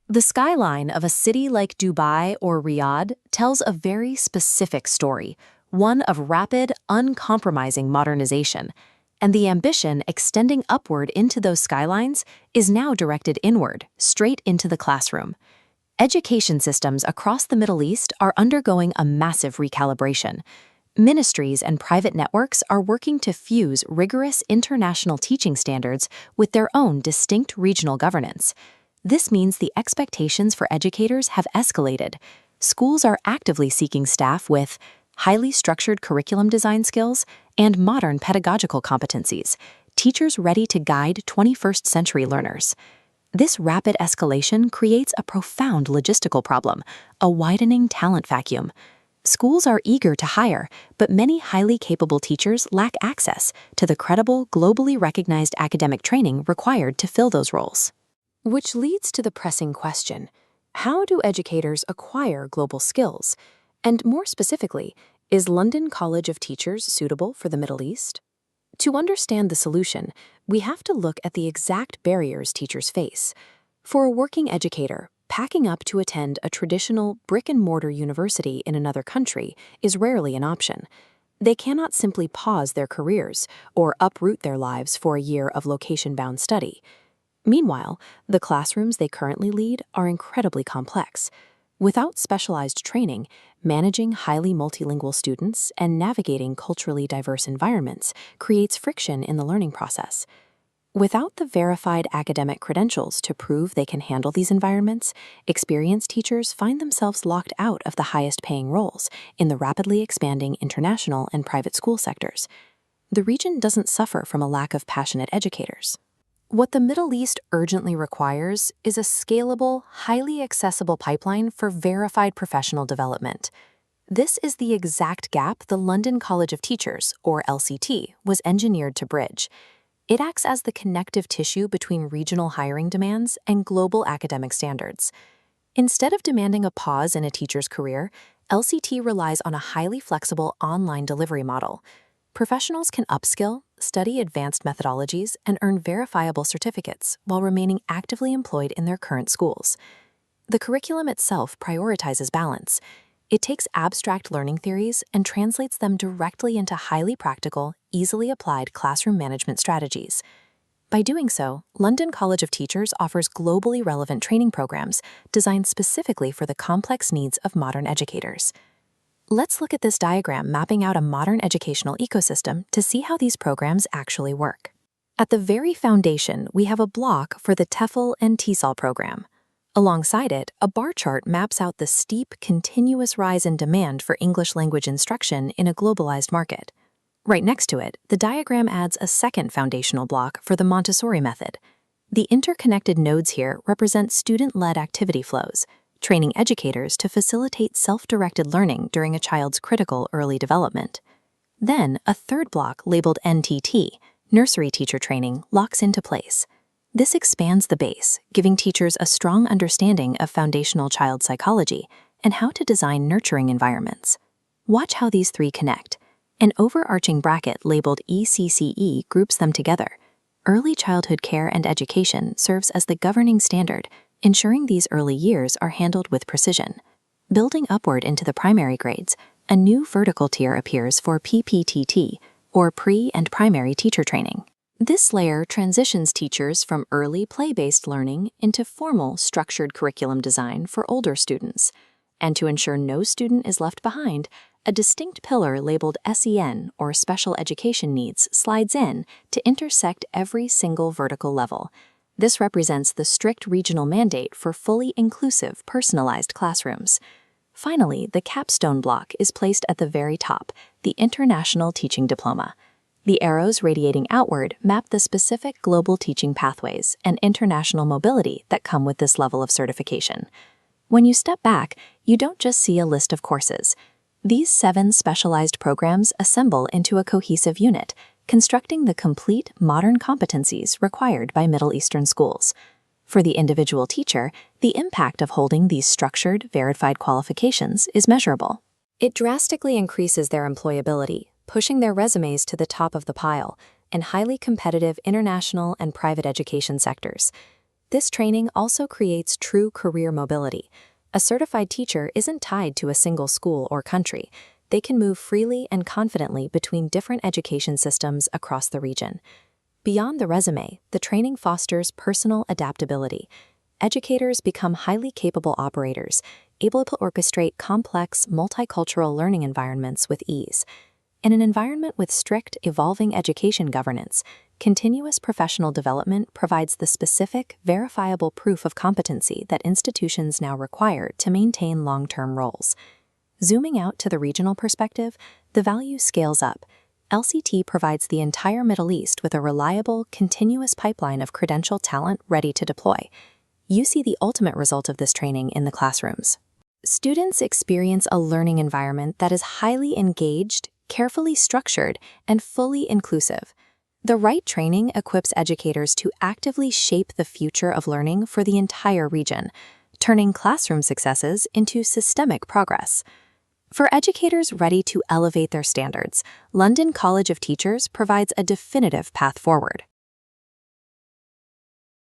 The skyline of a city like Dubai or Riyadh tells a very specific story, one of rapid, uncompromising modernization. And the ambition extending upward into those skylines is now directed inward, straight into the classroom. Education systems across the Middle East are undergoing a massive recalibration. Ministries and private networks are working to fuse rigorous international teaching standards with their own distinct regional governance. This means the expectations for educators have escalated. Schools are actively seeking staff with highly structured curriculum design skills and modern pedagogical competencies, teachers ready to guide 21st century learners. This rapid escalation creates a profound logistical problem, a widening talent vacuum. Schools are eager to hire, but many highly capable teachers lack access to the credible, globally recognized academic training required to fill those roles. Which leads to the pressing question: how do educators acquire global skills? And more specifically, is London College of Teachers suitable for the Middle East? To understand the solution, we have to look at the exact barriers teachers face. For a working educator, packing up to attend a traditional brick-and-mortar university in another country is rarely an option. They cannot simply pause their careers or uproot their lives for a year of location-bound study. Meanwhile, the classrooms they currently lead are incredibly complex. Without specialized training, managing highly multilingual students and navigating culturally diverse environments creates friction in the learning process. Without the verified academic credentials to prove they can handle these environments, experienced teachers find themselves locked out of the highest-paying roles in the rapidly expanding international and private school sectors. The region doesn't suffer from a lack of passionate educators. What the Middle East urgently requires is a scalable, highly accessible pipeline for verified professional development. This is the exact gap the London College of Teachers, or LCT, was engineered to bridge. It acts as the connective tissue between regional hiring demands and global academic standards. Instead of demanding a pause in a teacher's career, LCT relies on a highly flexible online delivery model. Professionals can upskill, study advanced methodologies, and earn verifiable certificates while remaining actively employed in their current schools. The curriculum itself prioritizes balance. It takes abstract learning theories and translates them directly into highly practical, easily applied classroom management strategies. By doing so, London College of Teachers offers globally relevant training programs designed specifically for the complex needs of modern educators. Let's look at this diagram mapping out a modern educational ecosystem to see how these programs actually work. At the very foundation, we have a block for the TEFL and TESOL program. Alongside it, a bar chart maps out the steep, continuous rise in demand for English language instruction in a globalized market. Right next to it, the diagram adds a second foundational block for the Montessori method. The interconnected nodes here represent student-led activity flows, training educators to facilitate self-directed learning during a child's critical early development. Then, a third block labeled NTT, nursery teacher training, locks into place. This expands the base, giving teachers a strong understanding of foundational child psychology and how to design nurturing environments. Watch how these three connect. An overarching bracket labeled ECCE groups them together. Early childhood care and education serves as the governing standard, ensuring these early years are handled with precision. Building upward into the primary grades, a new vertical tier appears for PPTT, or pre- and primary teacher training. This layer transitions teachers from early play-based learning into formal, structured curriculum design for older students. And to ensure no student is left behind, a distinct pillar labeled SEN, or Special Education Needs, slides in to intersect every single vertical level. This represents the strict regional mandate for fully inclusive, personalized classrooms. Finally, the capstone block is placed at the very top, the International Teaching Diploma. The arrows radiating outward map the specific global teaching pathways and international mobility that come with this level of certification. When you step back, you don't just see a list of courses. These 7 specialized programs assemble into a cohesive unit, constructing the complete modern competencies required by Middle Eastern schools. For the individual teacher, the impact of holding these structured, verified qualifications is measurable. It drastically increases their employability, pushing their resumes to the top of the pile in highly competitive international and private education sectors. This training also creates true career mobility. A certified teacher isn't tied to a single school or country. They can move freely and confidently between different education systems across the region. Beyond the resume, the training fosters personal adaptability. Educators become highly capable operators, able to orchestrate complex, multicultural learning environments with ease. In an environment with strict, evolving education governance, continuous professional development provides the specific, verifiable proof of competency that institutions now require to maintain long-term roles. Zooming out to the regional perspective, the value scales up. LCT provides the entire Middle East with a reliable, continuous pipeline of credentialed talent ready to deploy. You see the ultimate result of this training in the classrooms. Students experience a learning environment that is highly engaged, carefully structured, and fully inclusive. The right training equips educators to actively shape the future of learning for the entire region, turning classroom successes into systemic progress. For educators ready to elevate their standards, London College of Teachers provides a definitive path forward.